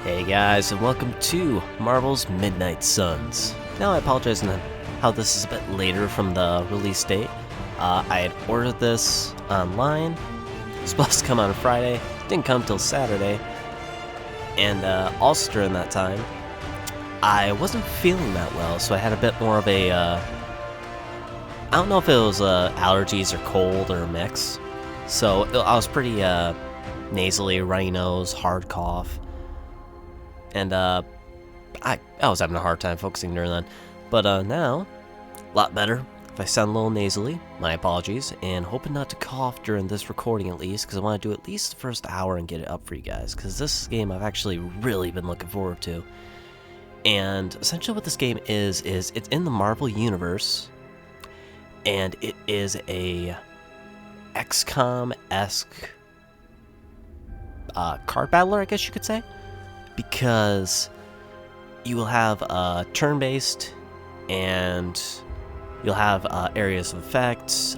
Hey guys, and welcome to Marvel's Midnight Suns. Now I apologize on how this is a bit later from the release date. I had ordered this online. It was supposed to come on Friday, didn't come till Saturday. And also during that time, I wasn't feeling that well, so I had a bit more of a, I don't know if it was allergies or cold or a mix. So I was pretty nasally, runny nose, hard cough. And I was having a hard time focusing during that. But now, a lot better. If I sound a little nasally, my apologies. And hoping not to cough during this recording at least, because I want to do at least the first hour and get it up for you guys. Because this game I've actually really been looking forward to. And essentially what this game is it's in the Marvel Universe. And it is a XCOM-esque card battler, I guess you could say. Because you will have turn-based, and you'll have areas of effects,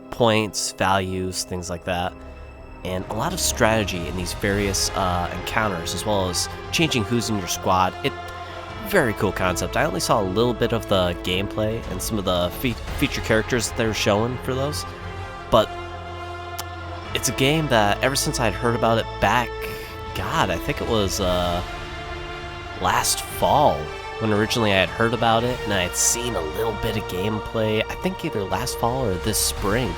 points, values, things like that, and a lot of strategy in these various encounters, as well as changing who's in your squad. Very cool concept. I only saw a little bit of the gameplay and some of the feature characters that they were showing for those, but it's a game that ever since I'd heard about it back, God, I think it was last fall when originally I had heard about it, and I had seen a little bit of gameplay, I think either last fall or this spring,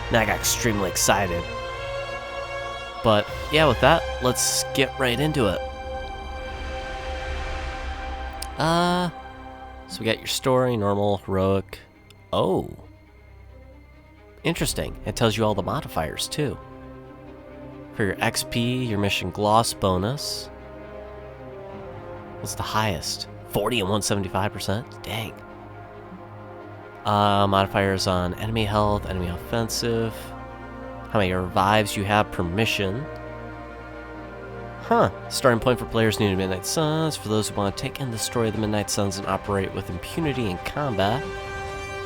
and I got extremely excited. But yeah, with that, let's get right into it. So we got your story, normal, heroic. Oh. Interesting. It tells you all the modifiers too. For your XP, your mission gloss bonus. What's the highest? 40 and 175%? Dang. Modifiers on enemy health, enemy offensive. How many revives you have per mission. Huh. Starting point for players new to Midnight Suns. For those who want to take in the story of the Midnight Suns and operate with impunity in combat.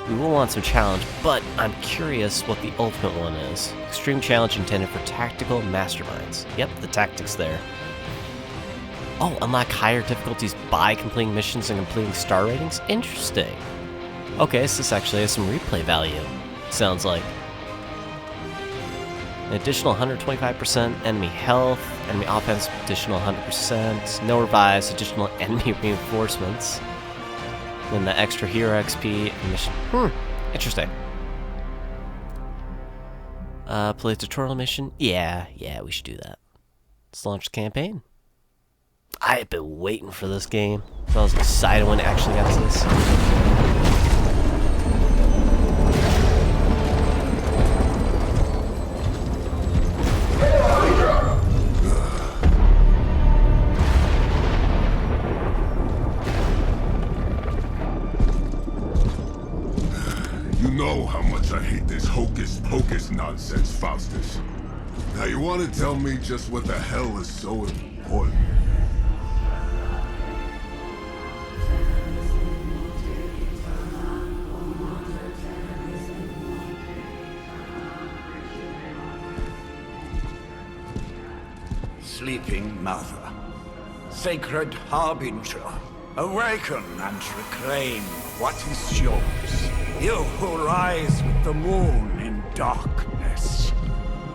We will want some challenge, but I'm curious what the ultimate one is. Extreme challenge intended for tactical masterminds. Yep, the tactics there. Oh, unlock higher difficulties by completing missions and completing star ratings? Interesting. Okay, so this actually has some replay value, sounds like. An additional 125% enemy health, enemy offense, additional 100%, no revives, additional enemy reinforcements. Then the extra hero XP and mission. Interesting. Play tutorial mission? Yeah, we should do that. Let's launch the campaign. I have been waiting for this game. So I was excited when it actually got to this. You know how much I hate this hocus-pocus nonsense, Faustus. Now you want to tell me just what the hell is so important? Sleeping Mother, Sacred Harbinger, awaken and reclaim what is yours. You who rise with the moon in darkness,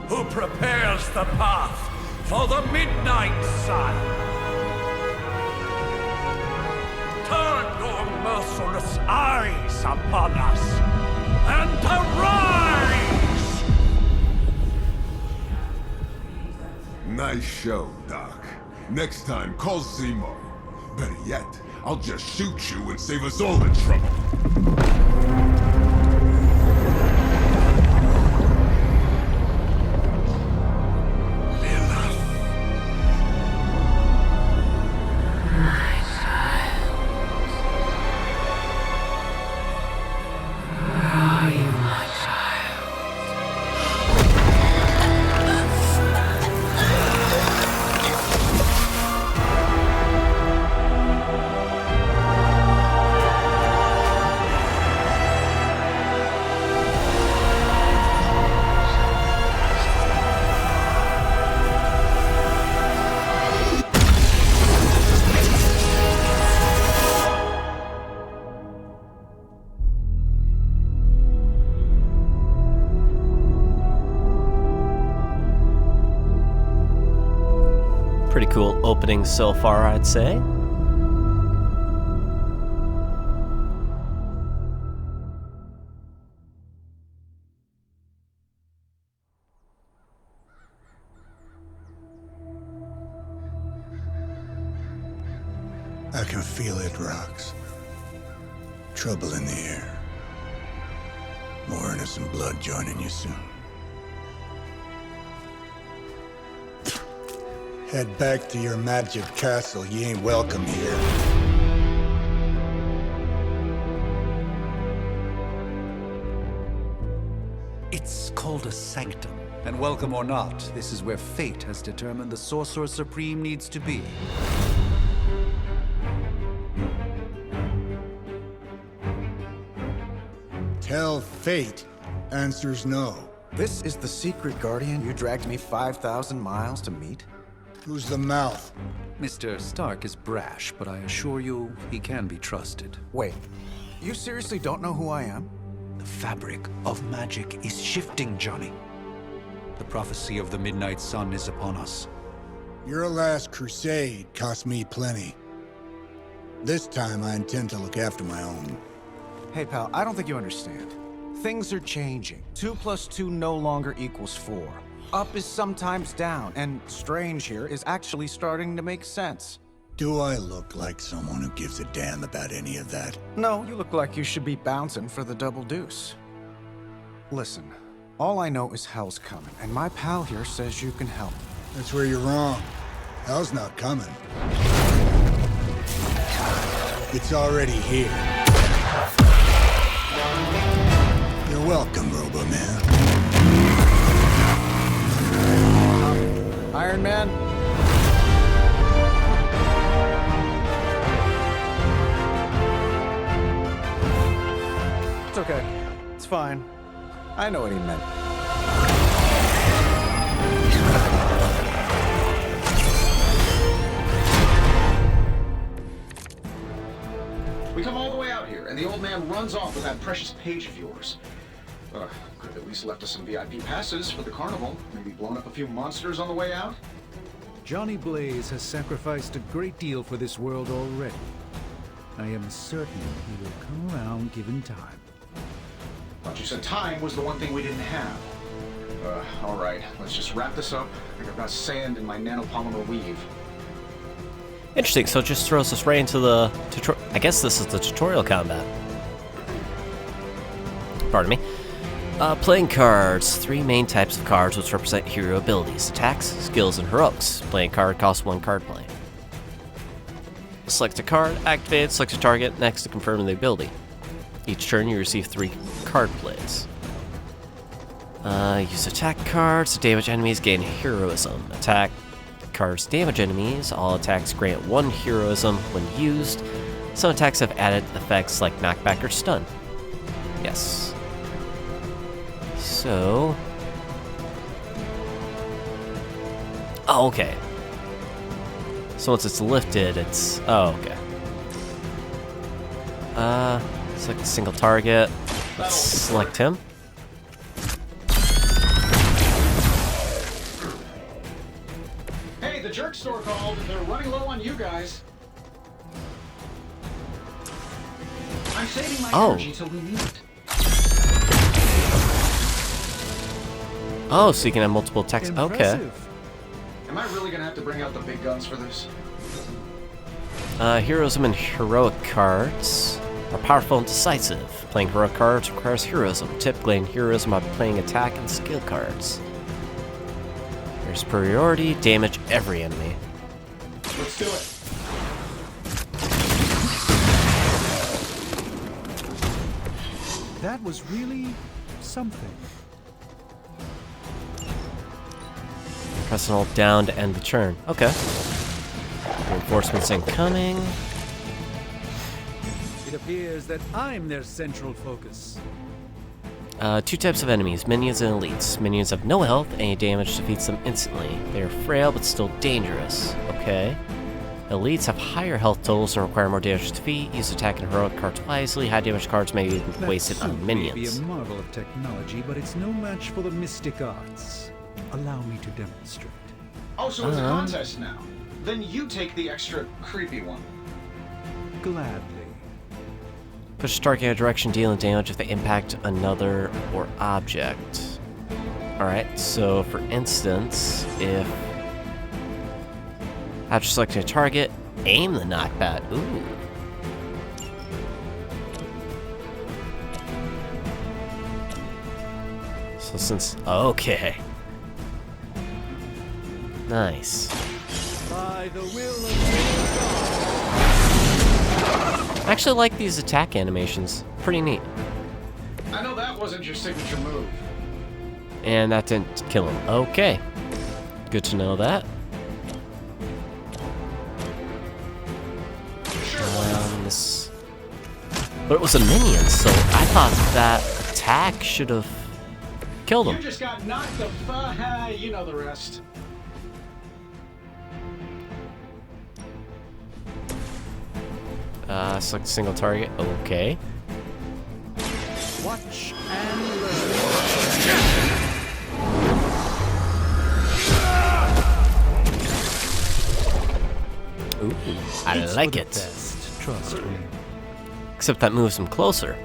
who prepares the path for the Midnight Sun. Turn your merciless eyes upon us, and arise! Nice show, Doc. Next time, call Zemo. Better yet, I'll just shoot you and save us all the trouble. Lilith. My child. Are you my child? Pretty cool opening so far, I'd say. I can feel it, Rox. Trouble in the air. More innocent blood joining you soon. Head back to your magic castle. You ain't welcome here. It's called a sanctum. And welcome or not, this is where fate has determined the Sorcerer Supreme needs to be. Tell fate. Answers no. This is the secret guardian you dragged me 5,000 miles to meet? Who's the mouth? Mr. Stark is brash, but I assure you, he can be trusted. Wait, you seriously don't know who I am? The fabric of magic is shifting, Johnny. The prophecy of the Midnight Sun is upon us. Your last crusade cost me plenty. This time I intend to look after my own. Hey pal, I don't think you understand. Things are changing. 2 + 2 no longer equals 4. Up is sometimes down, and strange here is actually starting to make sense. Do I look like someone who gives a damn about any of that? No, you look like you should be bouncing for the double deuce. Listen, all I know is hell's coming, and my pal here says you can help. That's where you're wrong. Hell's not coming. It's already here. You're welcome, Robo-Man. Iron Man? It's okay. It's fine. I know what he meant. We come all the way out here, and the old man runs off with that precious page of yours. Could have at least left us some VIP passes for the carnival. Maybe blown up a few monsters on the way out. Johnny Blaze has sacrificed a great deal for this world already. I am certain he will come around given time. Thought you said time was the one thing we didn't have. All right, let's just wrap this up. I think I've got sand in my nanopolymer weave. Interesting, so it just throws us right into the tutorial. I guess this is the tutorial combat. Pardon me. Playing cards. 3 main types of cards which represent hero abilities. Attacks, skills, and heroics. Playing card costs 1 card play. Select a card, activate it, select a target, next to confirm the ability. Each turn you receive 3 card plays. Use attack cards to damage enemies, gain heroism. Attack cards damage enemies. All attacks grant 1 heroism when used. Some attacks have added effects like knockback or stun. Yes. So... Oh, okay. So once it's lifted, it's... Oh, okay. Select a single target. Let's select him. Hey, the jerk store called. They're running low on you guys. I'm saving my energy till we need it. Oh, so you can have multiple attacks. Okay. Am I really gonna have to bring out the big guns for this? Heroism and heroic cards are powerful and decisive. Playing heroic cards requires heroism. Typically, in heroism by playing attack and skill cards. There's superiority, damage every enemy. Let's do it. That was really something. Press and hold down to end the turn. Okay. Reinforcements incoming. It appears that I'm their central focus. 2 types of enemies, minions and elites. Minions have no health, any damage defeats them instantly. They are frail but still dangerous. Okay. Elites have higher health totals and require more damage to defeat. Use attack and heroic cards wisely. High damage cards may be wasted on That may be minions. a marvel of technology, but it's no match for the mystic arts. Allow me to demonstrate. Oh, so it's a contest now. Then you take the extra creepy one. Gladly. Push target in a direction, dealing damage if they impact another or object. Alright, so for instance, if after selecting a target, aim the knockback. Ooh. So since okay. Nice. By the will of I actually like these attack animations. Pretty neat. I know that wasn't your signature move. And that didn't kill him. Okay. Good to know that. This... But it was a minion, so I thought that attack should have killed him. You just got knocked the you know the rest. Select a single target. Okay. Watch and learn. Ooh, I It's like for the it. best, trust me. Except that moves him closer.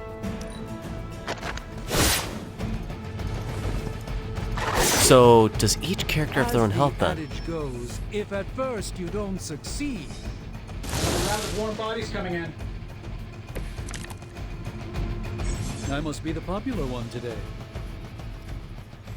So, does each character have their own health As then? the adage goes, if at first you don't succeed, Another round of warm bodies coming in. I must be the popular one today.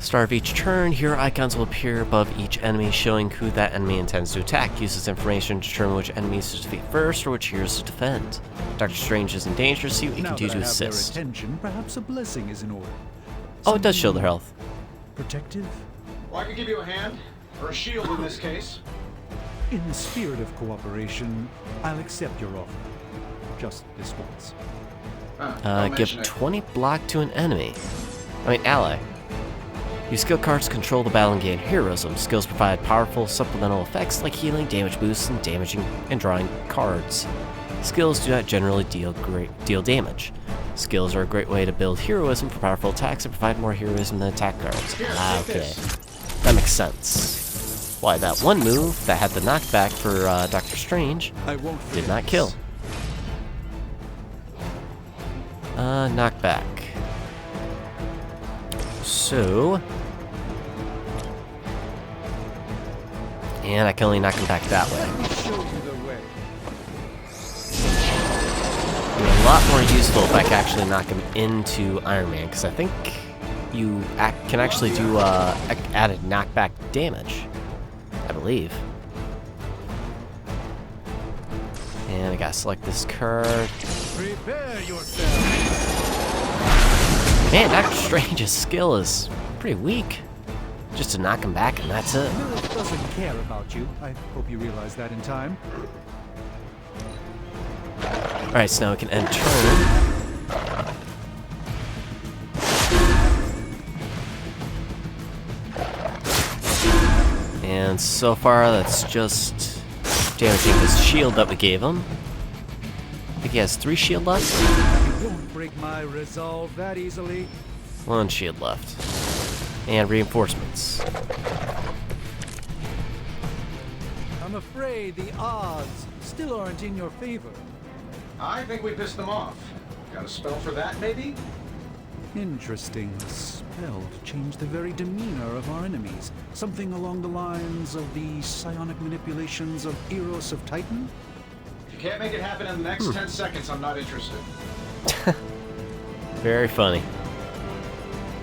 Start of each turn, hero icons will appear above each enemy, showing who that enemy intends to attack. Use this information to determine which enemies to defeat first or which heroes to defend. Doctor Strange is in danger, see what you Now can do that to I have their assist. attention, perhaps a blessing is in order. Oh, it does show their health. Protective? Well, I could give you a hand, or a shield in this case. In the spirit of cooperation, I'll accept your offer. Just this once. Don't Give mention it. 20 block to an enemy. Ally. Use skill cards to control the battle and gain heroism. Skills provide powerful supplemental effects like healing, damage boosts, and damaging and drawing cards. Skills do not generally deal damage. Skills are a great way to build heroism for powerful attacks and provide more heroism than attack cards. Here, take Okay, this. that makes sense. Why that one move that had the knockback for Doctor Strange I won't did forget not this. kill. Knockback. So, and I can only knock him back that way. Let me show you the way. Be a lot more useful if I can actually knock him into Iron Man, because I think you can actually do added knockback damage, I believe. And I gotta select this card. Prepare yourself. Man, Doctor Strange's skill is pretty weak. Just to knock him back and that's it. Lilith doesn't care about you. I hope you realize that in time. Alright, so now we can end turn. And so far, that's just damaging his shield that we gave him. I think he has 3 shield left. You won't break my resolve that easily. 1 shield left. And reinforcements. I'm afraid the odds still aren't in your favor. I think we pissed them off. Got a spell for that, maybe? Interesting. A spell to change the very demeanor of our enemies. Something along the lines of the psionic manipulations of Eros of Titan? If you can't make it happen in the next 10 seconds, I'm not interested. Very funny.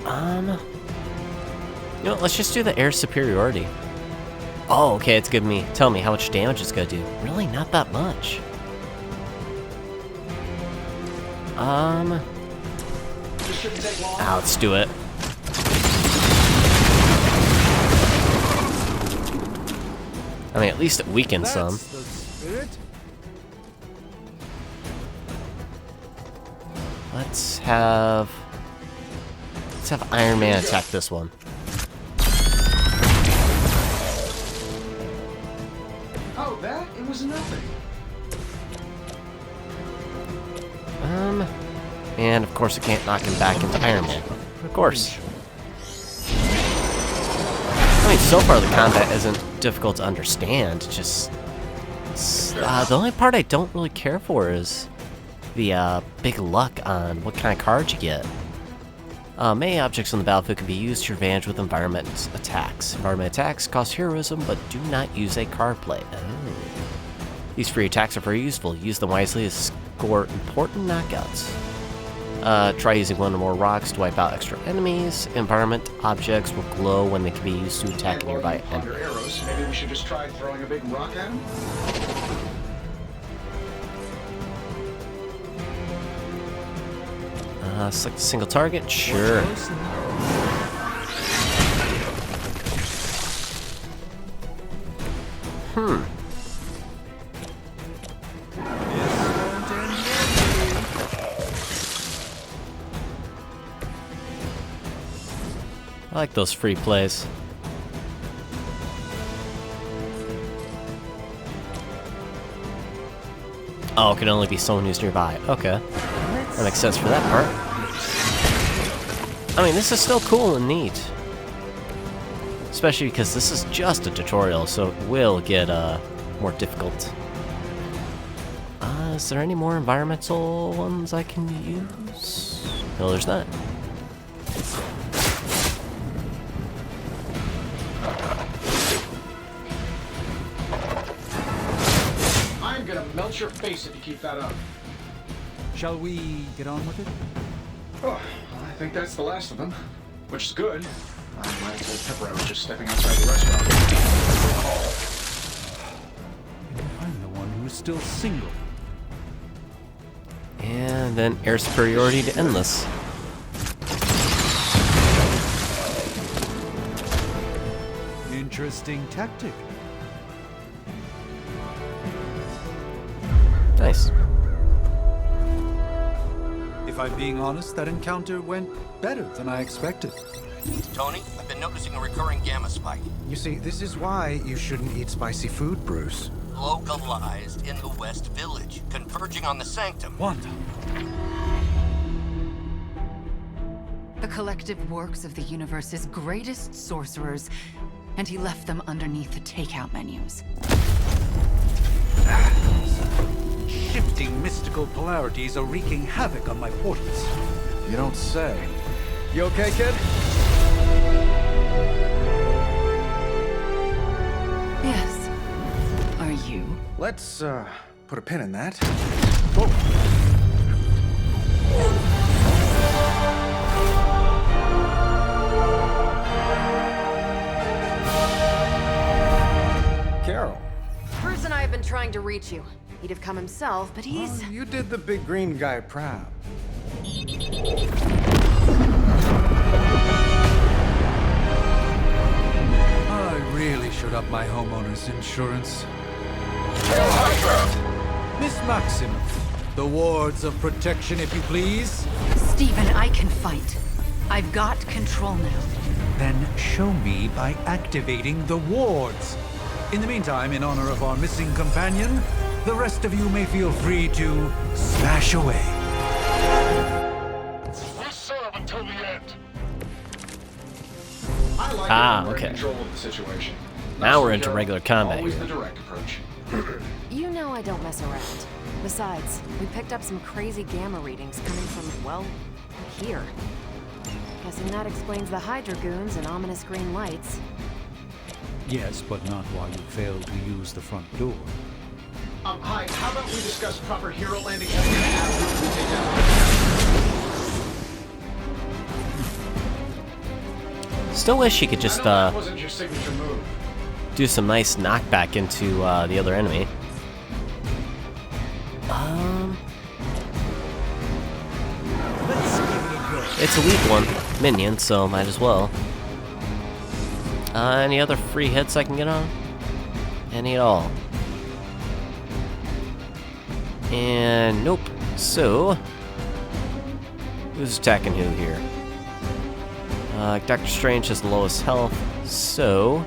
You know what, let's just do the air superiority. Oh, okay, it's giving me, tell me how much damage it's gonna do. Really, not that much. This shouldn't take long. Let's do it. I mean, at least it weakens some. That's the spirit. Let's have Iron Man attack this one. Oh, that? It was nothing. And of course I can't knock him back into Iron Man. Of course. I mean, so far the combat isn't difficult to understand, just The only part I don't really care for is the big luck on what kind of cards you get. Many objects on the battlefield can be used to your advantage with environment attacks. Environment attacks cost heroism, but do not use a card play. Oh. These free attacks are very useful. Use them wisely to score important knockouts. Try using one or more rocks to wipe out extra enemies. Environment objects will glow when they can be used to attack nearby enemies. Arrows. Maybe we should just try throwing a big rock at him? Select a single target? Sure. I like those free plays. Oh, it can only be someone who's nearby. Okay. That makes sense for that part. I mean, this is still cool and neat. Especially because this is just a tutorial, so it will get more difficult. Is there any more environmental ones I can use? No, there's not. I'm gonna melt your face if you keep that up. Shall we get on with it? Oh, I think that's the last of them, which is good. I might as well pepper I was just stepping outside the restaurant. I'm the one who's still single. And then air superiority to end this. Interesting tactic. Nice. If I'm being honest, that encounter went better than I expected. Tony, I've been noticing a recurring gamma spike. You see, this is why you shouldn't eat spicy food, Bruce. Localized in the West Village, converging on the Sanctum. Wanda. The collective works of the universe's greatest sorcerers, and he left them underneath the takeout menus. Shifting mystical polarities are wreaking havoc on my portals. You don't say. You okay, kid? Yes. Are you? Let's, put a pin in that. Carol. Bruce and I have been trying to reach you. He'd have come himself, but he's... You did the big green guy proud. I really should up my homeowner's insurance. Miss Maximoff, the wards of protection, if you please. Stephen, I can fight. I've got control now. Then show me by activating the wards. In the meantime, in honor of our missing companion, the rest of you may feel free to smash away. We serve until the end. I like Ah, it when we're okay. in control of the situation. Now we're into regular combat Always here. the direct approach. You know I don't mess around. Besides, we picked up some crazy gamma readings coming from, well, here. Guessing that explains the Hydra goons and ominous green lights. Yes, but not while you failed to use the front door. Hi, how about we discuss proper hero landing after we take that? Still wish you could just that wasn't your signature move. do some nice knockback into the other enemy. Let's give it a go. It's a weak one, minion, so might as well. Any other free hits I can get on? Any at all? And nope. So, who's attacking who here? Doctor Strange has the lowest health, so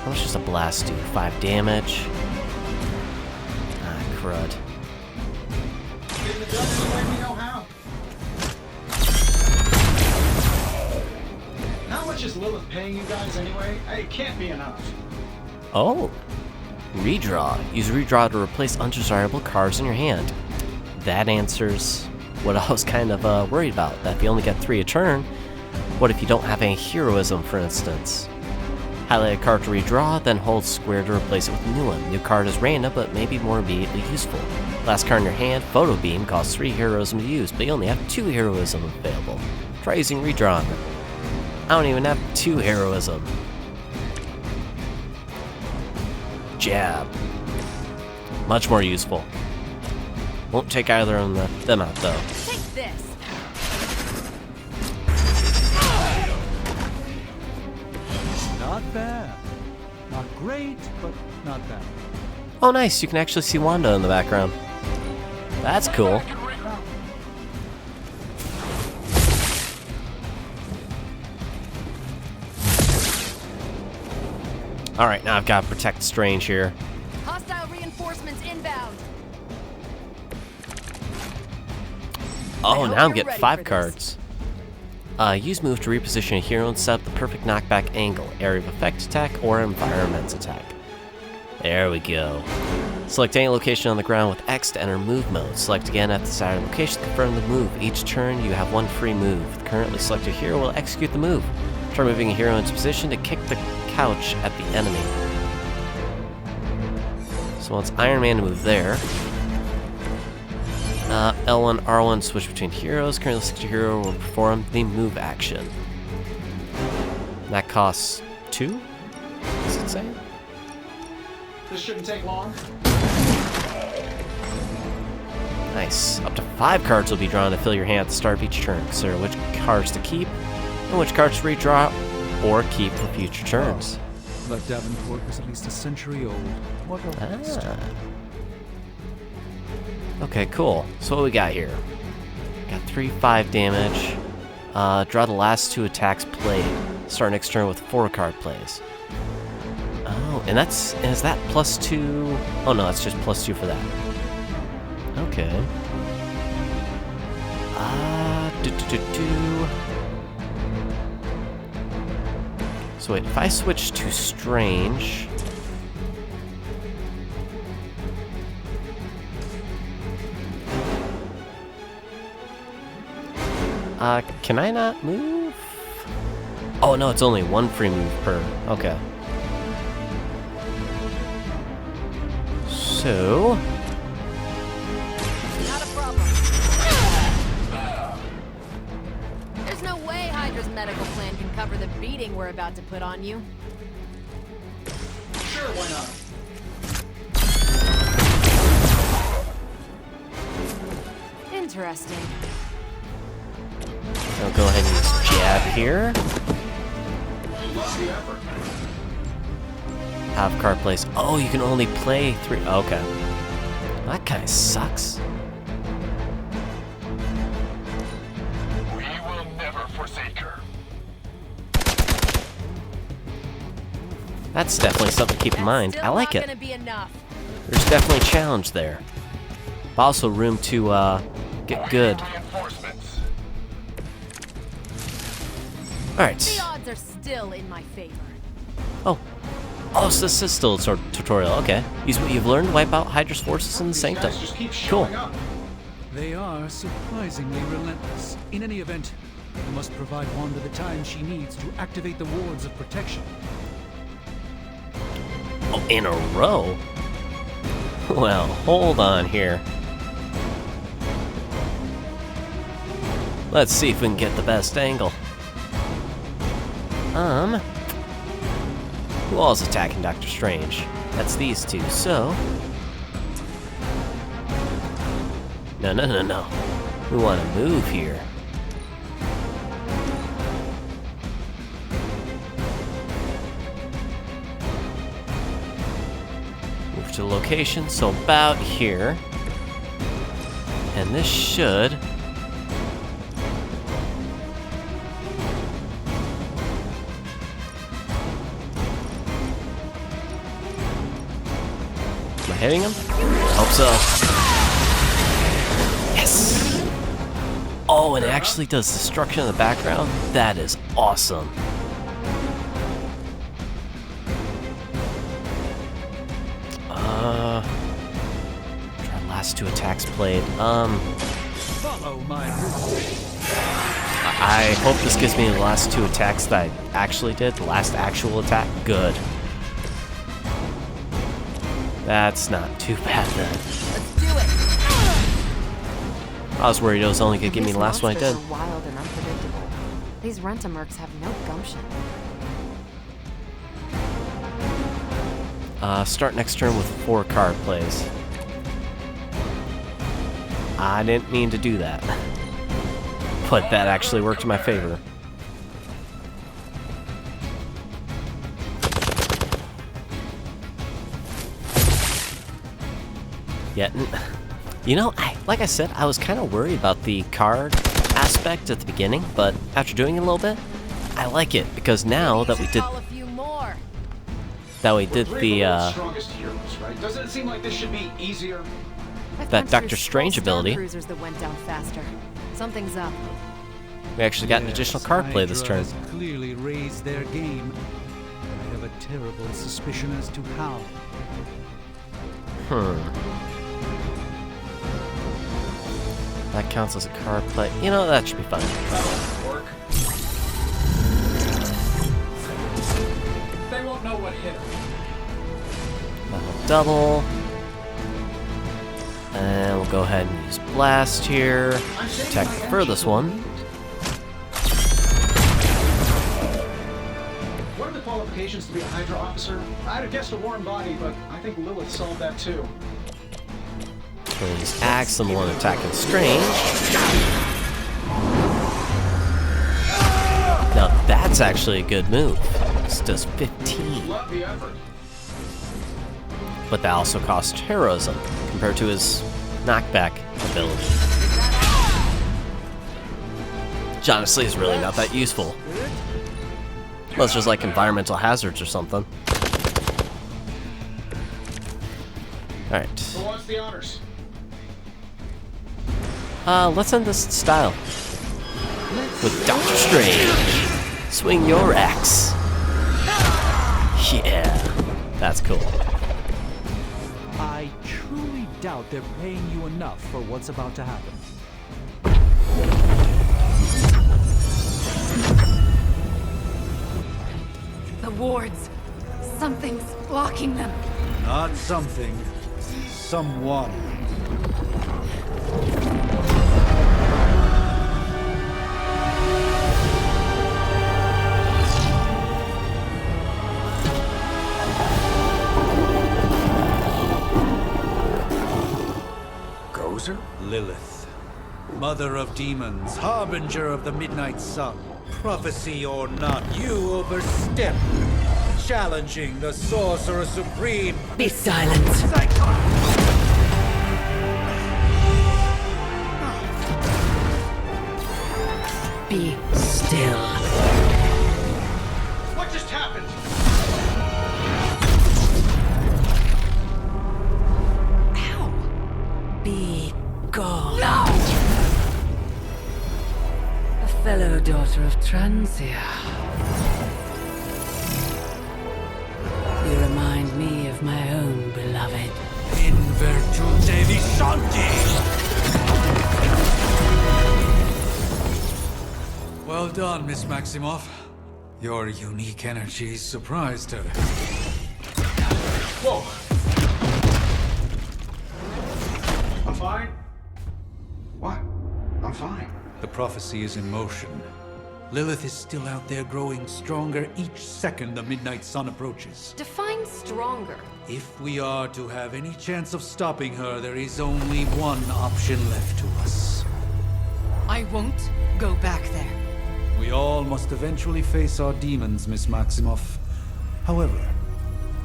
how much does a blast do? 5 damage. Ah, crud. In the dust, let me know how. How much is Lilith paying you guys anyway? It can't be enough. Oh, Redraw. Use redraw to replace undesirable cards in your hand. That answers what I was kind of worried about, that if you only get 3 a turn, what if you don't have any heroism, for instance? Highlight a card to redraw, then hold square to replace it with a new one. New card is random, but may be more immediately useful. Last card in your hand, Photo Beam, costs 3 heroism to use, but you only have 2 heroism available. Try using redraw on them. I don't even have 2 heroism. Jab. Much more useful. Won't take either of them out, though. Take this. Not bad. Not great, but not bad. Oh, nice. You can actually see Wanda in the background. That's cool. Alright, now I've got to protect Strange here. Hostile reinforcements inbound. Oh, now I'm getting 5 cards. Use move to reposition a hero and set up the perfect knockback angle, area of effect attack, or environment attack. There we go. Select any location on the ground with X to enter move mode. Select again at the desired location to confirm the move. Each turn, you have 1 free move. The currently selected hero will execute the move. Try moving a hero into position to kick the couch at the enemy. So it's Iron Man to move there. L1, R1, switch between heroes. Currently selected hero will perform the move action. That costs 2? What's it saying? This shouldn't take long. Nice. Up to 5 cards will be drawn to fill your hand at the start of each turn. Consider which cards to keep and which cards to redraw or keep for future turns. But Davenport was at least a century old. What a waste. Okay, cool. So what we got here? Got 3/5 damage. Draw the last 2 attacks played. Start next turn with 4 card plays. Oh, and is that +2? Oh no, that's just +2 for that. Okay. So wait, if I switch to Strange... can I not move? Oh no, it's only 1 free move per. Okay. So... Not a problem. There's no way Hydra's medical plan can cover the beating we're about to put on you. Sure, why not? Interesting. I'll go ahead and use jab here. Have card plays. Oh, you can only play 3. Okay. That kind of sucks. We will never forsake her. That's definitely something to keep in mind. I like it. Gonna be enough. There's definitely a challenge there. But also room to get good. Alright. The odds are still in my favor. Oh, so this is still a tutorial. Okay. Use what you've learned to wipe out Hydra's forces in the Sanctum. Cool. They are surprisingly relentless. In any event, you must provide Wanda the time she needs to activate the wards of protection. Oh, in a row? Well, hold on here. Let's see if we can get the best angle. Who all's attacking Doctor Strange? That's these 2, so... No. We want to move here. Move to the location, so about here. And this should... hitting him? Hope so. Yes! Oh, and it actually does destruction in the background? That is awesome. Try last 2 attacks played. Follow my I hope this gives me the last 2 attacks that I actually did. The last actual attack. Good. That's not too bad then. Let's do it. I was worried it was only gonna give me the last one I did. These monsters are wild and unpredictable. These rent-a-mercs have no gumption. Start next turn with 4 card plays. I didn't mean to do that. But that actually worked in my favor. Yeah, you know, like I said, I was kind of worried about the card aspect at the beginning, but after doing it a little bit, I like it because now that we did the strongest heroes, right? Doesn't it seem like this should be easier? that Doctor Strange ability, Cruisers that went down faster. Something's up. we actually got an additional card play this turn. Hydra has clearly raised their game. I have a terrible suspicion as to how. That counts as a card play. You know, that should be fun. Work. They won't know what hit them. Level double. And we'll go ahead and use Blast here. Attack the furthest one. What are the qualifications to be a Hydra officer? I'd have guessed a warm body, but I think Lilith solved that too. We'll use Axe on the one attacking Strange. Now that's actually a good move. This does 15. Love the effort. But that also costs heroism compared to his knockback ability. Which honestly is really not that useful. Unless there's like environmental hazards or something. Alright. Who wants the honors? Let's end this in style. With Doctor Strange. Swing your axe. Yeah. That's cool. I truly doubt they're paying you enough for what's about to happen. The wards. Something's blocking them. Not something. Someone. Gozer? Lilith, mother of demons, harbinger of the midnight sun. Prophecy or not, you overstep, challenging the sorcerer supreme. Be silent. Be still. What just happened? Be gone. No! A fellow daughter of Transia. You remind me of my own beloved. In virtute vishanti. Well done, Miss Maximoff. Your unique energy surprised her. Whoa! I'm fine. What? I'm fine. The prophecy is in motion. Lilith is still out there growing stronger each second the midnight sun approaches. Define stronger. If we are to have any chance of stopping her, there is only one option left to us. I won't go back there. We all must eventually face our demons, Miss Maximoff. However,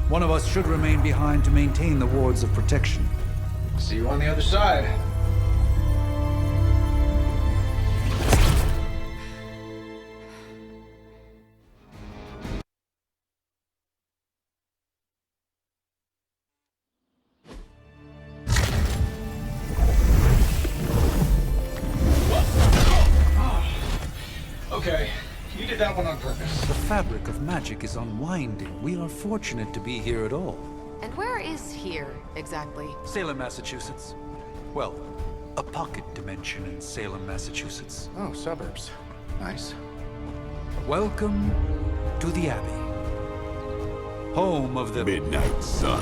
one of us should remain behind to maintain the wards of protection. See you on the other side. Okay, you did that one on purpose. The fabric of magic is unwinding. We are fortunate to be here at all. And where is here, exactly? Salem, Massachusetts. Well, a pocket dimension in Salem, Massachusetts. Oh, suburbs. Nice. Welcome to the Abbey. Home of the Midnight Sun.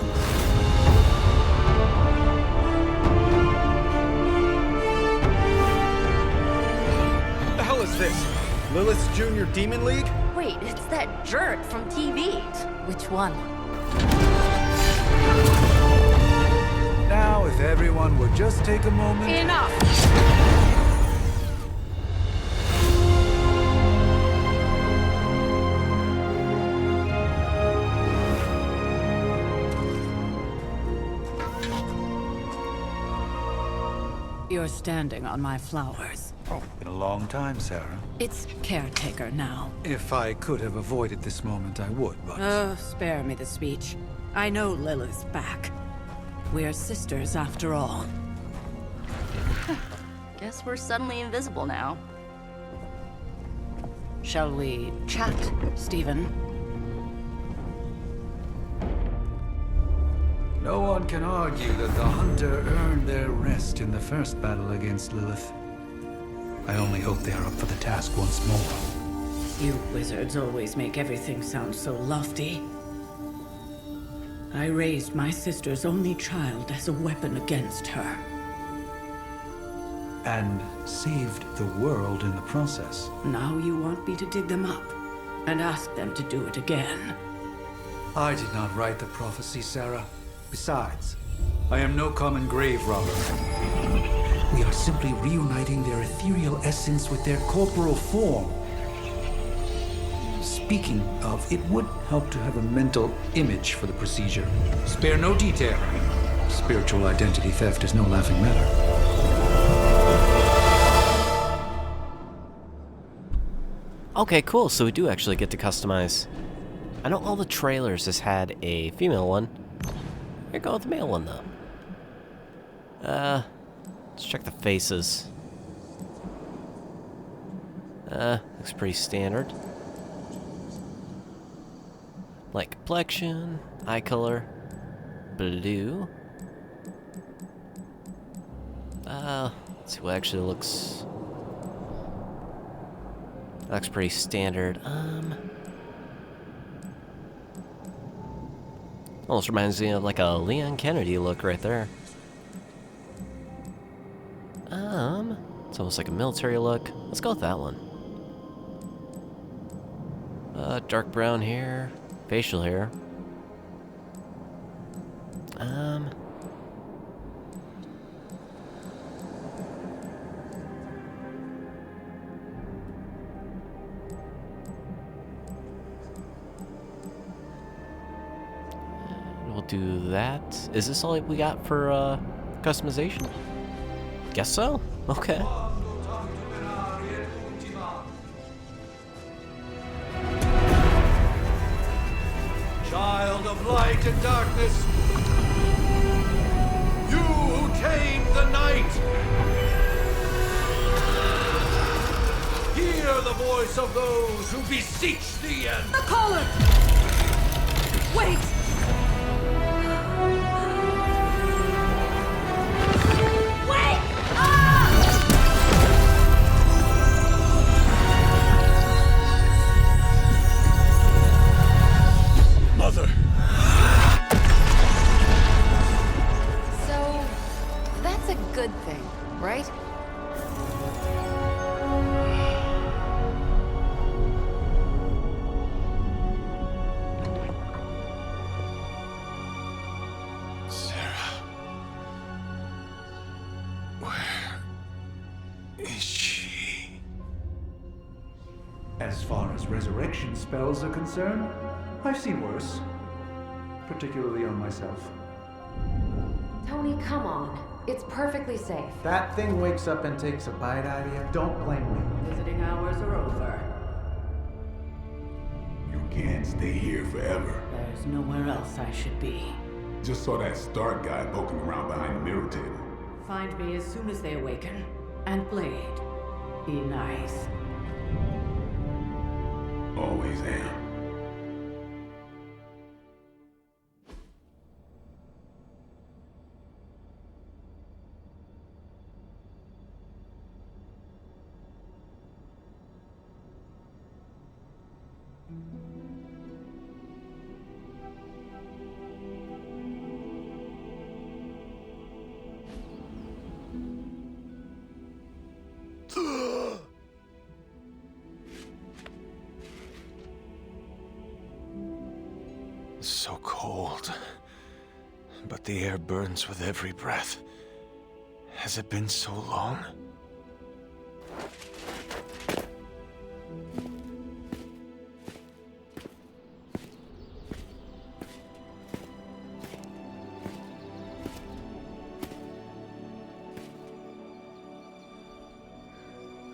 The hell is this? Lilith's Junior Demon League? Wait, it's that jerk from TV. Which one? Now, if everyone would just take a moment. Enough! You're standing on my flowers. Oh, been a long time, Sarah. It's caretaker now. If I could have avoided this moment, I would, but... Oh, spare me the speech. I know Lilith's back. We're sisters after all. Guess we're suddenly invisible now. Shall we chat, Stephen? No one can argue that the Hunter earned their rest in the first battle against Lilith. I only hope they are up for the task once more. You wizards always make everything sound so lofty. I raised my sister's only child as a weapon against her. And saved the world in the process. Now you want me to dig them up and ask them to do it again. I did not write the prophecy, Sarah. Besides, I am no common grave robber. We are simply reuniting their ethereal essence with their corporal form. Speaking of, it would help to have a mental image for the procedure. Spare no detail. Spiritual identity theft is no laughing matter. Okay, cool. So we do actually get to customize. I know all the trailers has had a female one. Here, go with the male one, though. Let's check the faces. Looks pretty standard. Light complexion, eye color, blue. Let's see what actually looks pretty standard. Almost reminds me of like a Leon Kennedy look right there. It's almost like a military look. Let's go with that one. Dark brown hair, facial hair. We'll do that. Is this all we got for customization? Guess so. Okay. Child of light and darkness, you who tame the night, hear the voice of those who beseech thee and... The collar! Wait! Mother! So, that's a good thing, right? Sarah. Where is she? As far as resurrection spells are concerned, I've seen worse. Particularly on myself. Tony, come on. It's perfectly safe. That thing wakes up and takes a bite out of you. Don't blame me. Visiting hours are over. You can't stay here forever. There's nowhere else I should be. Just saw that Stark guy poking around behind the mirror table. Find me as soon as they awaken. And Blade, be nice. Always am. so cold, but the air burns with every breath. Has it been so long?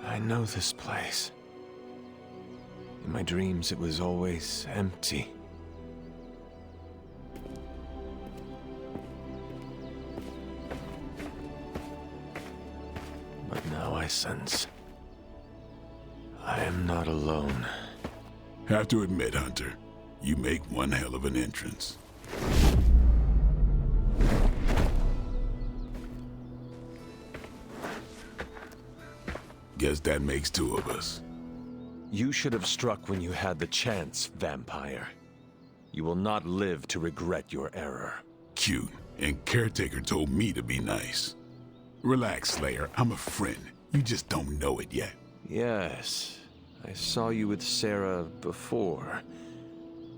I know this place. In my dreams, it was always empty. But now I sense I am not alone. Have to admit, Hunter, you make one hell of an entrance. Guess that makes two of us. You should have struck when you had the chance, vampire. You will not live to regret your error. Cute, and Caretaker told me to be nice. Relax, Slayer, I'm a friend. You just don't know it yet. Yes, I saw you with Sarah before.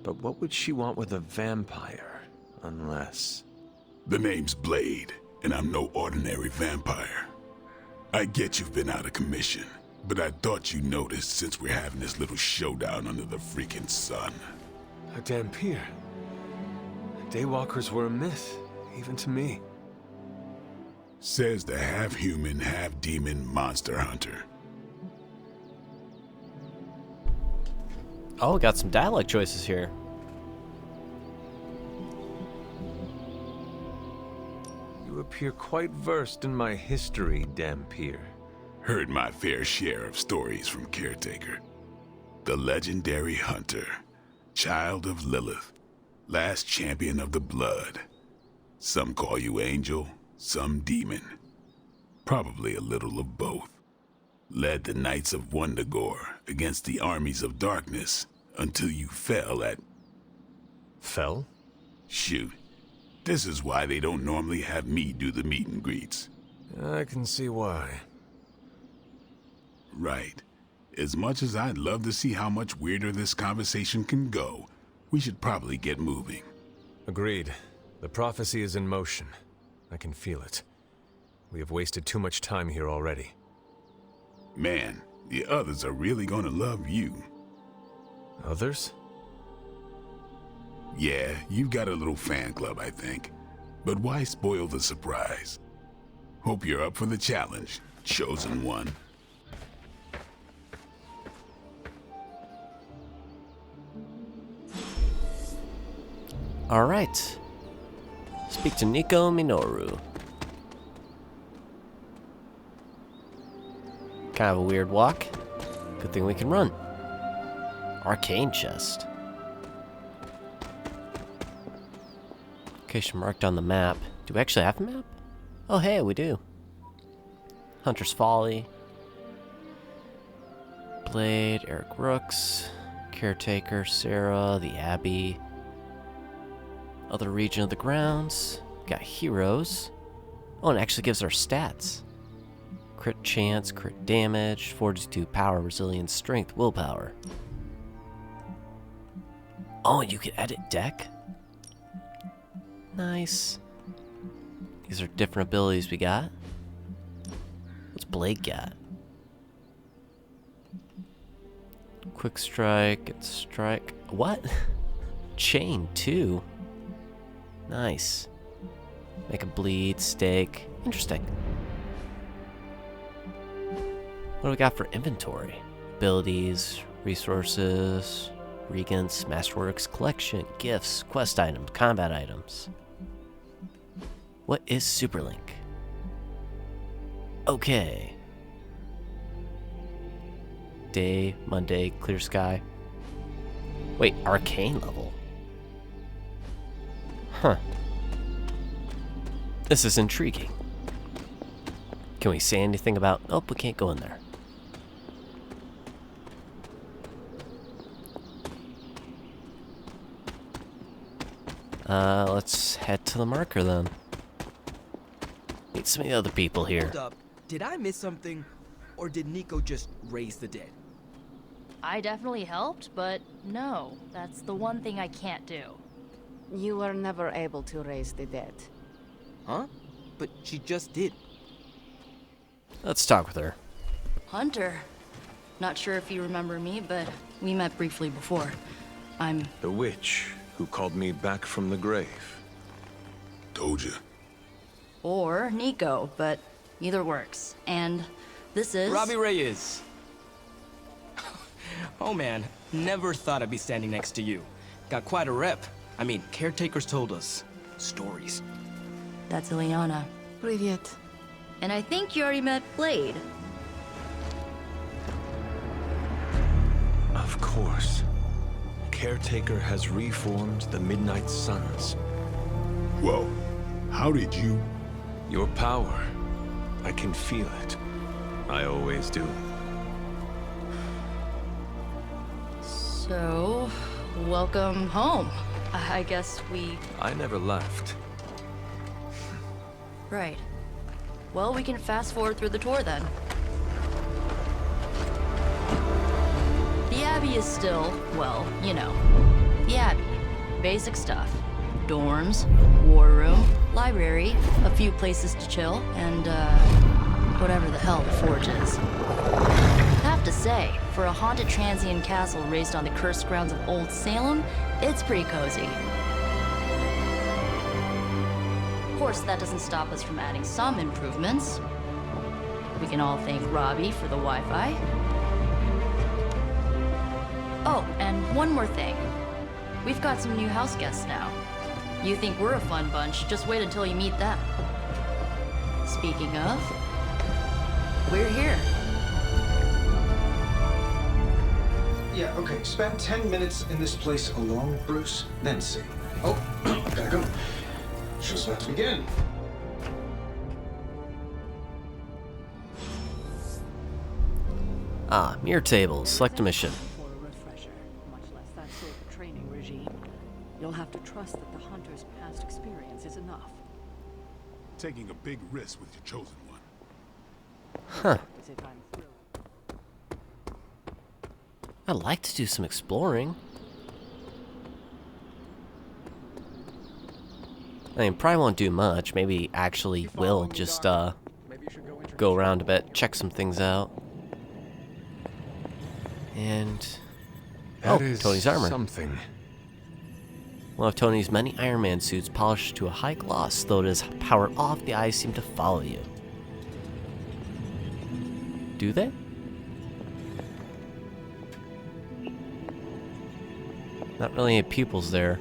But what would she want with a vampire, unless... The name's Blade, and I'm no ordinary vampire. I get you've been out of commission, but I thought you noticed since we're having this little showdown under the freaking sun. A Dampier. Daywalkers were a myth, even to me. Says the half-human, half-demon monster hunter. Oh, we got some dialogue choices here. You appear quite versed in my history, Dampier. Heard my fair share of stories from Caretaker. The legendary hunter, child of Lilith, last champion of the blood. Some call you angel, some demon. Probably a little of both. Led the Knights of Wundagore against the armies of darkness until you fell at... Fell? Shoot. This is why they don't normally have me do the meet and greets. I can see why. Right. As much as I'd love to see how much weirder this conversation can go, we should probably get moving. Agreed. The prophecy is in motion. I can feel it. We have wasted too much time here already. Man, the others are really gonna love you. Others? Yeah, you've got a little fan club, I think. But why spoil the surprise? Hope you're up for the challenge, chosen one. Alright. Speak to Nico Minoru. Kind of a weird walk. Good thing we can run. Arcane chest. Location marked on the map. Do we actually have a map? Oh hey, we do. Hunter's Folly. Blade, Eric Rooks. Caretaker, Sarah, the Abbey. Other region of the grounds. Got heroes. Oh, and it actually gives our stats. Crit chance, crit damage, fortitude, power, resilience, strength, willpower. Oh, and you can edit deck? Nice. These are different abilities we got. What's Blade got? Quick strike and strike. What? Chain, too. Nice. Make a bleed, stake. Interesting. What do we got for inventory? Abilities, resources, regents, masterworks, collection, gifts, quest items, combat items. What is Superlink? Okay. Day, Monday, clear sky. Wait, arcane level. Huh. This is intriguing. Can we say anything about... Oh, we can't go in there. Let's head to the marker then. Meet some of the other people here. Hold up. Did I miss something? Or did Nico just raise the dead? I definitely helped, but no, that's the one thing I can't do. You were never able to raise the dead. Huh? But she just did. Let's talk with her. Hunter. Not sure if you remember me, but we met briefly before. I'm... The witch who called me back from the grave. Told you. Or Nico, but either works. And this is... Robbie Reyes. Oh man, never thought I'd be standing next to you. Got quite a rep. I mean, caretakers told us stories. That's Ileana. Привет. And I think you already met Blade. Of course. Caretaker has reformed the Midnight Suns. Whoa. How did you... Your power. I can feel it. I always do. So, welcome home. I guess we... I never left. Right. Well, we can fast forward through the tour then. The Abbey is still, well, you know, the Abbey. Basic stuff. Dorms, war room, library, a few places to chill, and, whatever the hell the Forge is. Have to say, for a haunted transient castle raised on the cursed grounds of Old Salem, it's pretty cozy. Of course, that doesn't stop us from adding some improvements. We can all thank Robbie for the Wi-Fi. Oh, and one more thing. We've got some new house guests now. You think we're a fun bunch, just wait until you meet them. Speaking of, we're here. Yeah, okay. Spend 10 minutes in this place alone, Bruce, then see. Oh, gotta go. Show's about to begin. Ah, mirror tables. Select a mission. For a refresher, much less that sort of training regime. You'll have to trust that the hunter's past experience is enough. Taking a big risk with your chosen one. Huh. I'd like to do some exploring. I mean, probably won't do much. Maybe actually will just go around a bit, check some things out. And That is Tony's armor. Something. One of Tony's many Iron Man suits polished to a high gloss, though it is powered off, the eyes seem to follow you. Do they? Not really any pupils there.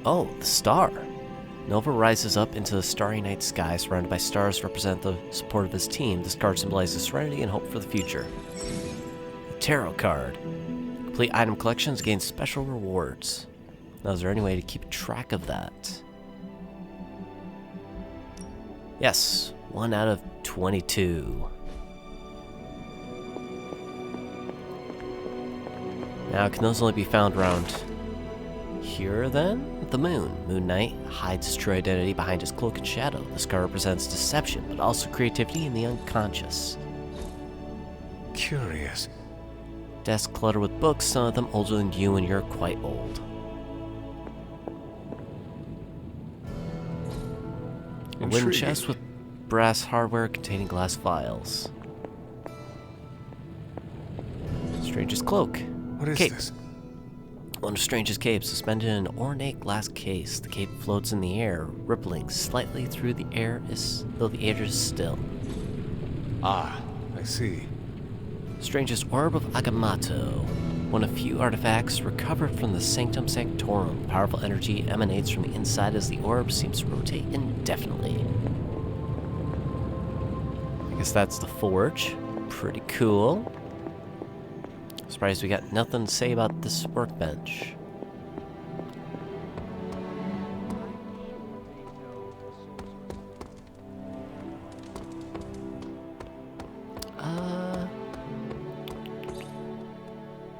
Oh, the star. Nova rises up into the starry night sky, surrounded by stars represent the support of his team. This card symbolizes serenity and hope for the future. The tarot card. Complete item collections gain special rewards. Now, is there any way to keep track of that? Yes, 1 out of 22. Now, can those only be found around here then? The moon. Moon Knight hides his true identity behind his cloak and shadow. This card represents deception, but also creativity in the unconscious. Curious. Desk cluttered with books, some of them older than you, and you're quite old. A wooden Intriguing. chest with brass hardware containing glass vials. Stranger's cloak. What is Cape. this? One of Strange's capes, suspended in an ornate glass case. The cape floats in the air, rippling slightly through the air, though the air is still. Ah, I see. Strange's Orb of Agamotto. One of few artifacts recovered from the Sanctum Sanctorum. Powerful energy emanates from the inside as the orb seems to rotate indefinitely. I guess that's the Forge. Pretty cool. Surprised we got nothing to say about this workbench.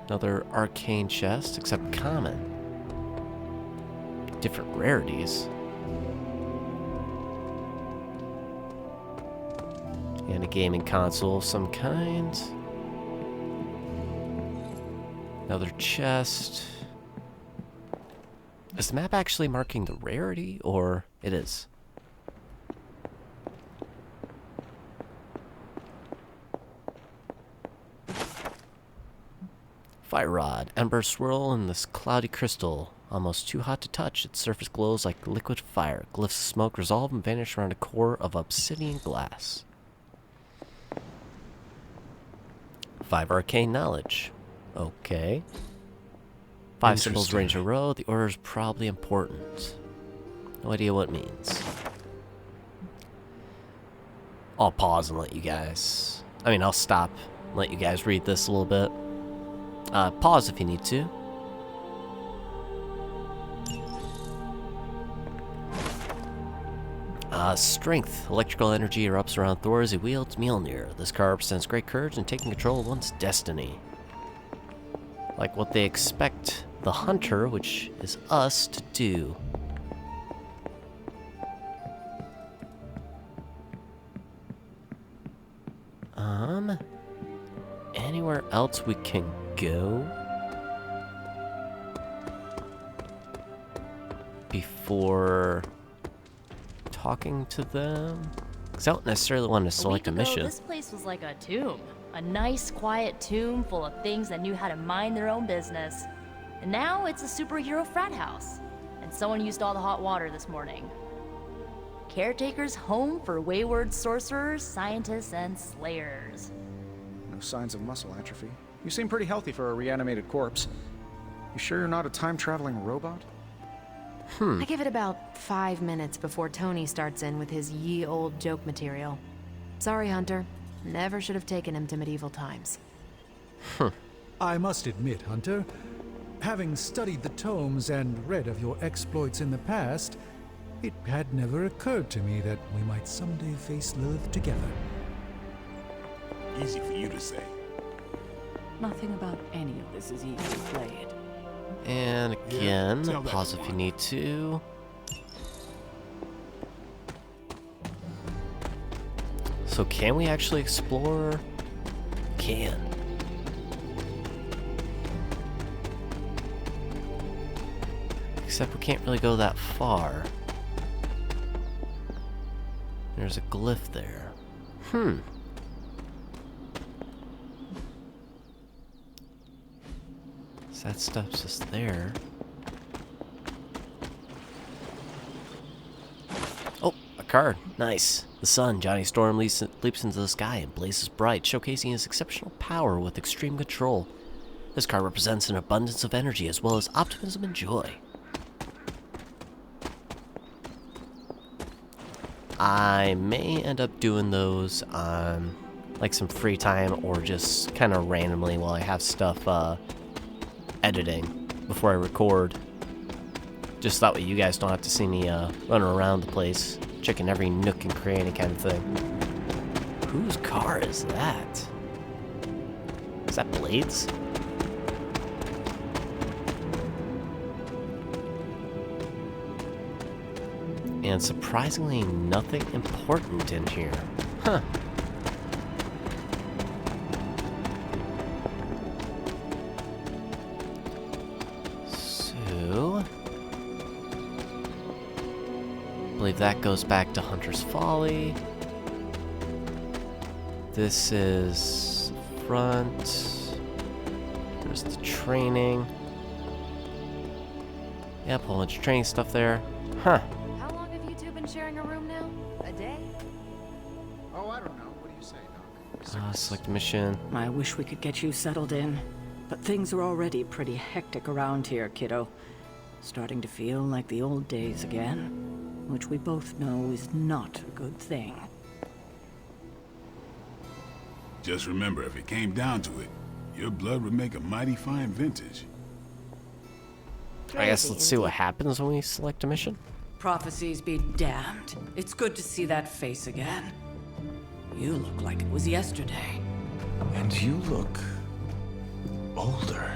Another arcane chest, except common. Different rarities. And a gaming console of some kind. Another chest. Is the map actually marking the rarity, or it is? Fire rod. Ember swirl in this cloudy crystal. Almost too hot to touch. Its surface glows like liquid fire. Glyphs of smoke resolve and vanish around a core of obsidian glass. 5 arcane knowledge. Okay. 5 symbols range a row. The order is probably important. No idea what it means. I'll pause and let you guys... I'll stop and let you guys read this a little bit. Pause if you need to. Strength. Electrical energy erupts around Thor as he wields Mjolnir. This card represents great courage and taking control of one's destiny. Like what they expect the hunter, which is us, to do. Anywhere else we can go? Before talking to them? Because I don't necessarily want to select a mission. This place was like a tomb. A nice, quiet tomb full of things that knew how to mind their own business. And now it's a superhero frat house. And someone used all the hot water this morning. Caretaker's home for wayward sorcerers, scientists, and slayers. No signs of muscle atrophy. You seem pretty healthy for a reanimated corpse. You sure you're not a time-traveling robot? I give it about 5 minutes before Tony starts in with his ye old joke material. Sorry, Hunter. Never should have taken him to medieval times. I must admit, Hunter, having studied the tomes and read of your exploits in the past, it had never occurred to me that we might someday face Lilith together. Easy for you to say. Nothing about any of this is easy to play it. And again, pause if you need to. So can we actually explore? Can. Except we can't really go that far. There's a glyph there. So that stuff's just there. Oh, a card. Nice. The sun, Johnny Storm, leaps into the sky and blazes bright, showcasing his exceptional power with extreme control. This card represents an abundance of energy as well as optimism and joy. I may end up doing those on like some free time or just kind of randomly while I have stuff editing before I record. Just that way you guys don't have to see me running around the place, checking every nook and cranny kind of thing. Whose car is that? Is that Blade's? And surprisingly, nothing important in here. Huh. So... I believe that goes back to Hunter's Folly. This is front. There's the training. Yep, a whole bunch of training stuff there. Huh. Sharing a room now? A day? Oh, I don't know. What do you say, Doc? Select mission. I wish we could get you settled in, but things are already pretty hectic around here, kiddo. Starting to feel like the old days again, which we both know is not a good thing. Just remember, if it came down to it, your blood would make a mighty fine vintage. I guess let's see what happens when we select a mission. Prophecies be damned. It's good to see that face again. You look like it was yesterday. And you look... older.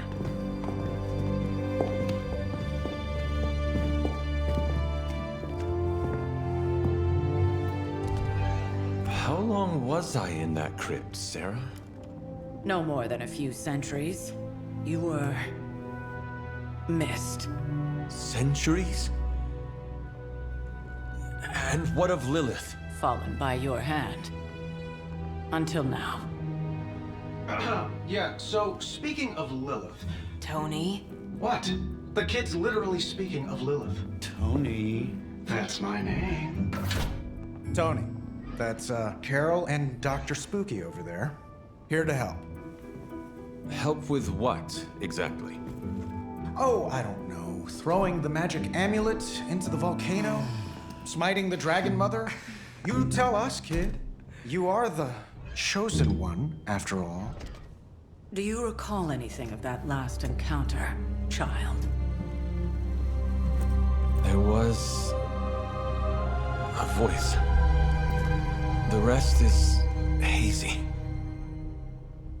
How long was I in that crypt, Sarah? No more than a few centuries. You were... missed. Centuries? And what of Lilith? Fallen by your hand. Until now. Yeah, so speaking of Lilith. Tony? What? The kid's literally speaking of Lilith. Tony. That's my name. Tony. That's Carol and Dr. Spooky over there. Here to help. Help with what, exactly? Oh, I don't know. Throwing the magic amulet into the volcano? Smiting the dragon mother? You tell us, kid. You are the chosen one, after all. Do you recall anything of that last encounter, child? There was a voice. The rest is hazy.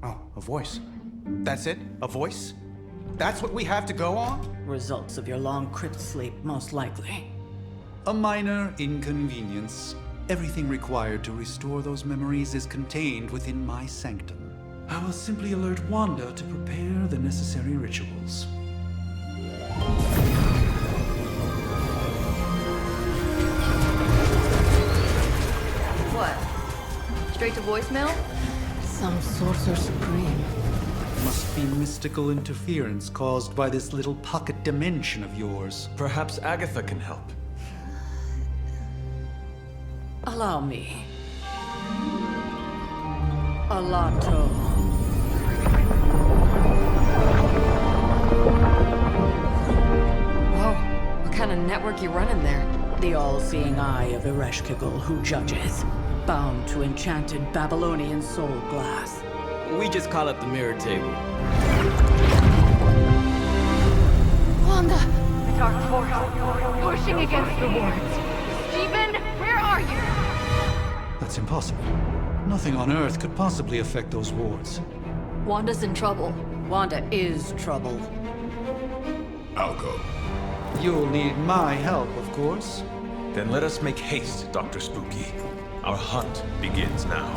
Oh, a voice. That's it? A voice? That's what we have to go on? Results of your long crypt sleep, most likely. A minor inconvenience. Everything required to restore those memories is contained within my sanctum. I will simply alert Wanda to prepare the necessary rituals. What? Straight to voicemail? Some sorcerer supreme. Must be mystical interference caused by this little pocket dimension of yours. Perhaps Agatha can help. Allow me. Alato. Whoa, what kind of network you running there? The all-seeing eye of Ereshkigal who judges, bound to enchanted Babylonian soul glass. We just call it the mirror table. Wanda! The dark force, pushing against the wards. Steven, where are you? That's impossible. Nothing on Earth could possibly affect those wards. Wanda's in trouble. Wanda is trouble. I'll go. You'll need my help, of course. Then let us make haste, Dr. Spooky. Our hunt begins now.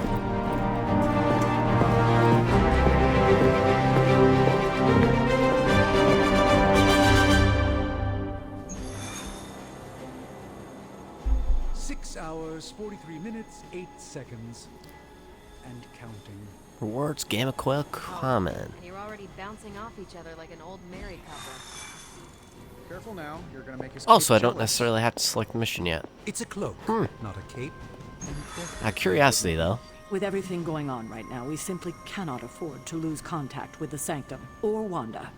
6 hours, 43 minutes, 8 seconds. And counting. Rewards Gamma Coil Common. And you're already bouncing off each other like an old married couple. Careful now, you're gonna make us. Also, I don't necessarily have to select the mission yet. It's a cloak, not a cape. Out of curiosity, though. With everything going on right now, we simply cannot afford to lose contact with the Sanctum or Wanda.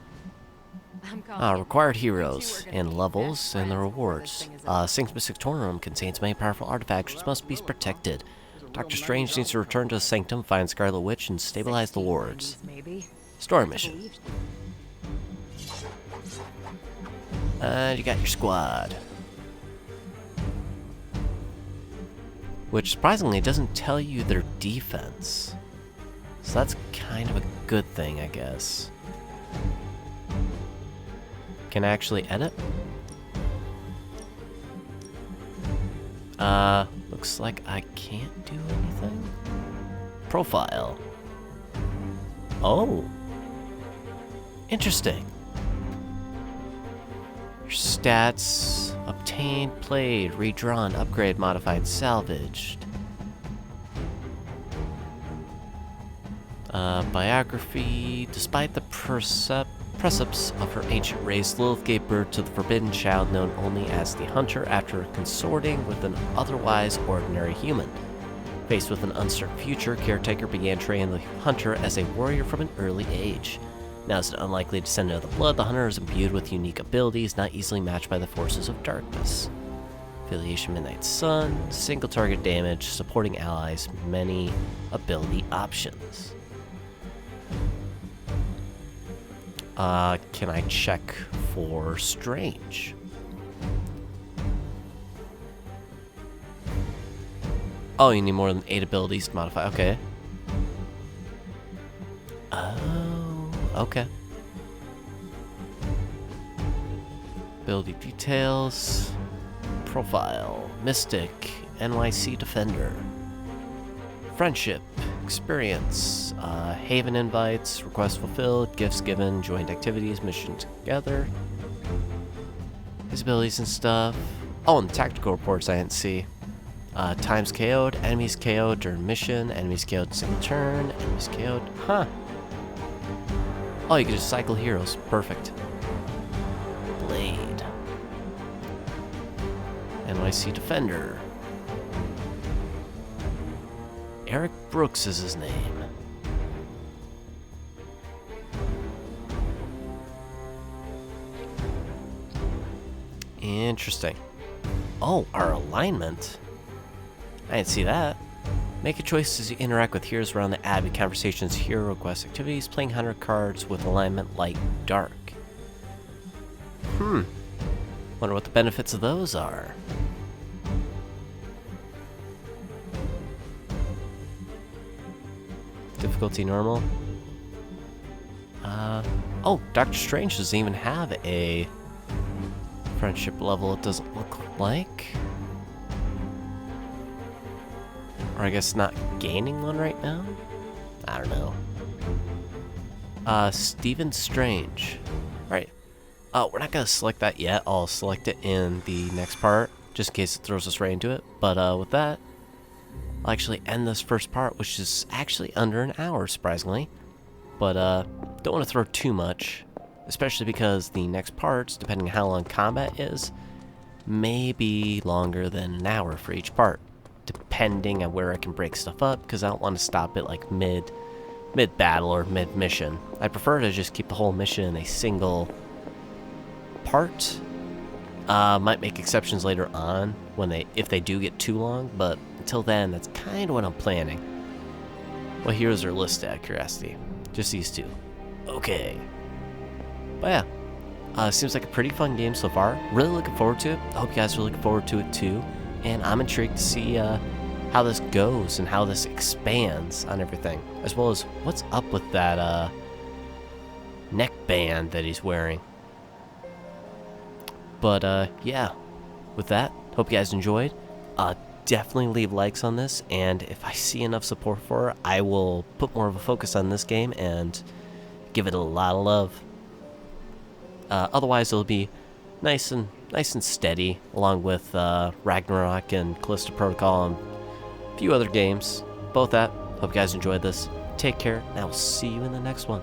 Required heroes and levels and the rewards. Sanctum Sanctorum room contains many powerful artifacts which must be protected. Doctor Strange needs to return to the Sanctum, find Scarlet Witch, and stabilize the wards. Story mission. And you got your squad. Which surprisingly doesn't tell you their defense. So that's kind of a good thing, I guess. Can I actually edit? Looks like I can't do anything. Profile. Oh. Interesting. Your stats: obtained, played, redrawn, upgrade, modified, salvaged. Biography. Despite the precepts of her ancient race, Lilith gave birth to the forbidden child known only as the Hunter after consorting with an otherwise ordinary human. Faced with an uncertain future, Caretaker began training the Hunter as a warrior from an early age. Now as an unlikely descendant of the blood, the Hunter is imbued with unique abilities not easily matched by the forces of darkness. Affiliation Midnight Sun, single target damage, supporting allies, many ability options. Can I check for Strange? Oh, you need more than 8 abilities to modify. Okay. Oh, okay. Ability details. Profile. Mystic. NYC Defender. Friendship. Experience. Haven invites. Requests fulfilled. Gifts given. Joined activities. Mission together. his abilities and stuff. Oh, and the tactical reports I didn't see. Times KO'd, enemies KO'd during mission, enemies KO'd single turn, enemies KO'd. Huh. Oh, you can just cycle heroes. Perfect. Blade. NYC Defender. Eric Brooks is his name. Interesting. Oh, our alignment. I didn't see that. Make a choice as you interact with heroes around the Abbey, conversations, hero quest activities, playing 100 cards with alignment light dark. Wonder what the benefits of those are. Difficulty normal. Oh, Doctor Strange doesn't even have a friendship level, it doesn't look like. Or I guess not gaining one right now? I don't know. Stephen Strange. Right. We're not gonna select that yet. I'll select it in the next part, just in case it throws us right into it. But with that, I'll actually end this first part, which is actually under an hour, surprisingly. But don't want to throw too much, especially because the next parts, depending on how long combat is, may be longer than an hour for each part, depending on where I can break stuff up, because I don't want to stop it like mid-battle or mid-mission. I prefer to just keep the whole mission in a single part. Might make exceptions later on if they do get too long, but until then, that's kind of what I'm planning. What heroes are listed out of curiosity? Just these two. Okay. But yeah, seems like a pretty fun game so far. Really looking forward to it. I hope you guys are looking forward to it too. And I'm intrigued to see how this goes and how this expands on everything, as well as what's up with that neck band that he's wearing. But yeah, with that, hope you guys enjoyed. Definitely leave likes on this, and if I see enough support for it, I will put more of a focus on this game and give it a lot of love. Otherwise, it'll be nice and steady, along with Ragnarok and Callisto Protocol and a few other games. Both that. Hope you guys enjoyed this. Take care, and I will see you in the next one.